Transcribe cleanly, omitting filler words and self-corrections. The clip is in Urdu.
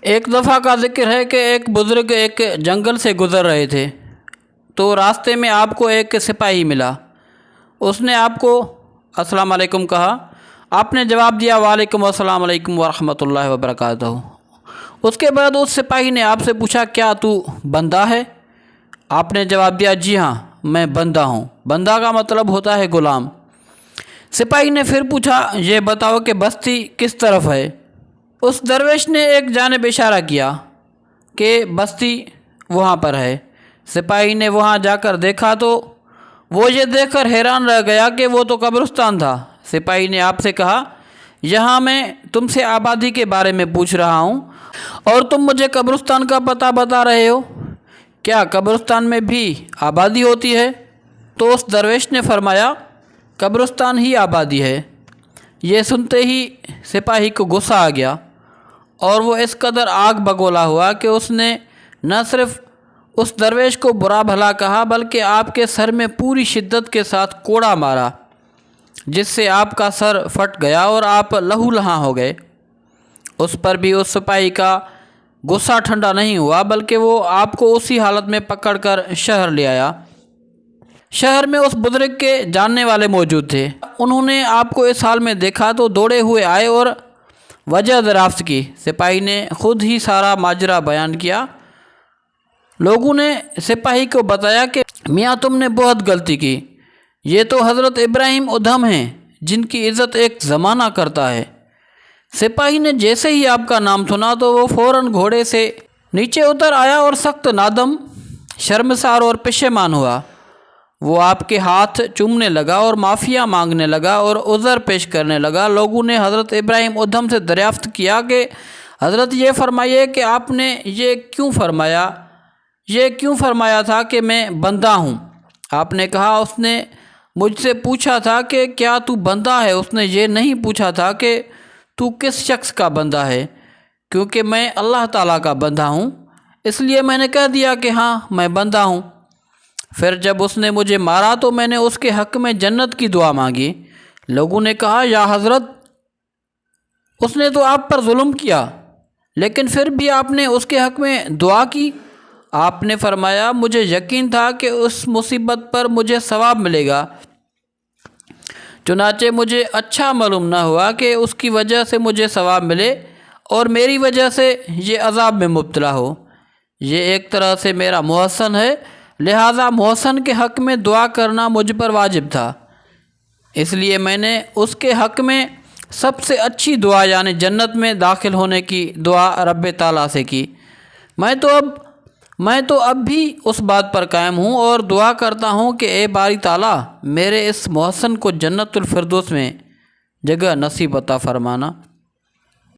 ایک دفعہ کا ذکر ہے کہ ایک بزرگ ایک جنگل سے گزر رہے تھے تو راستے میں آپ کو ایک سپاہی ملا۔ اس نے آپ کو السلام علیکم کہا۔ آپ نے جواب دیا وعلیکم السلام علیکم ورحمۃ اللہ وبرکاتہ۔ اس کے بعد اس سپاہی نے آپ سے پوچھا کیا تو بندہ ہے؟ آپ نے جواب دیا جی ہاں میں بندہ ہوں۔ بندہ کا مطلب ہوتا ہے غلام۔ سپاہی نے پھر پوچھا یہ بتاؤ کہ بستی کس طرف ہے؟ اس درویش نے ایک جانب اشارہ کیا کہ بستی وہاں پر ہے۔ سپاہی نے وہاں جا کر دیکھا تو وہ یہ دیکھ کر حیران رہ گیا کہ وہ تو قبرستان تھا۔ سپاہی نے آپ سے کہا یہاں میں تم سے آبادی کے بارے میں پوچھ رہا ہوں اور تم مجھے قبرستان کا پتہ بتا رہے ہو، کیا قبرستان میں بھی آبادی ہوتی ہے؟ تو اس درویش نے فرمایا قبرستان ہی آبادی ہے۔ یہ سنتے ہی سپاہی کو غصہ آ گیا اور وہ اس قدر آگ بگولا ہوا کہ اس نے نہ صرف اس درویش کو برا بھلا کہا بلکہ آپ کے سر میں پوری شدت کے ساتھ کوڑا مارا، جس سے آپ کا سر پھٹ گیا اور آپ لہو لہاں ہو گئے۔ اس پر بھی اس سپاہی کا غصہ ٹھنڈا نہیں ہوا بلکہ وہ آپ کو اسی حالت میں پکڑ کر شہر لے آیا۔ شہر میں اس بزرگ کے جاننے والے موجود تھے۔ انہوں نے آپ کو اس حال میں دیکھا تو دوڑے ہوئے آئے اور وجہ دریافت کی۔ سپاہی نے خود ہی سارا ماجرا بیان کیا۔ لوگوں نے سپاہی کو بتایا کہ میاں تم نے بہت غلطی کی، یہ تو حضرت ابراہیم ادھم ہیں جن کی عزت ایک زمانہ کرتا ہے۔ سپاہی نے جیسے ہی آپ کا نام سنا تو وہ فوراً گھوڑے سے نیچے اتر آیا اور سخت نادم، شرمسار اور پشیمان ہوا۔ وہ آپ کے ہاتھ چومنے لگا اور معافیاں مانگنے لگا اور عذر پیش کرنے لگا۔ لوگوں نے حضرت ابراہیم ادھم سے دریافت کیا کہ حضرت یہ فرمائیے کہ آپ نے یہ کیوں فرمایا تھا کہ میں بندہ ہوں؟ آپ نے کہا اس نے مجھ سے پوچھا تھا کہ کیا تو بندہ ہے، اس نے یہ نہیں پوچھا تھا کہ تو کس شخص کا بندہ ہے، کیونکہ میں اللہ تعالیٰ کا بندہ ہوں اس لیے میں نے کہہ دیا کہ ہاں میں بندہ ہوں۔ پھر جب اس نے مجھے مارا تو میں نے اس کے حق میں جنت کی دعا مانگی۔ لوگوں نے کہا یا حضرت اس نے تو آپ پر ظلم کیا لیکن پھر بھی آپ نے اس کے حق میں دعا کی۔ آپ نے فرمایا مجھے یقین تھا کہ اس مصیبت پر مجھے ثواب ملے گا، چنانچہ مجھے اچھا معلوم نہ ہوا کہ اس کی وجہ سے مجھے ثواب ملے اور میری وجہ سے یہ عذاب میں مبتلا ہو۔ یہ ایک طرح سے میرا محسن ہے، لہٰذا محسن کے حق میں دعا کرنا مجھ پر واجب تھا، اس لیے میں نے اس کے حق میں سب سے اچھی دعا یعنی جنت میں داخل ہونے کی دعا رب تعالیٰ سے کی۔ میں تو اب بھی اس بات پر قائم ہوں اور دعا کرتا ہوں کہ اے باری تعالیٰ میرے اس محسن کو جنت الفردوس میں جگہ نصیب عطا فرمانا۔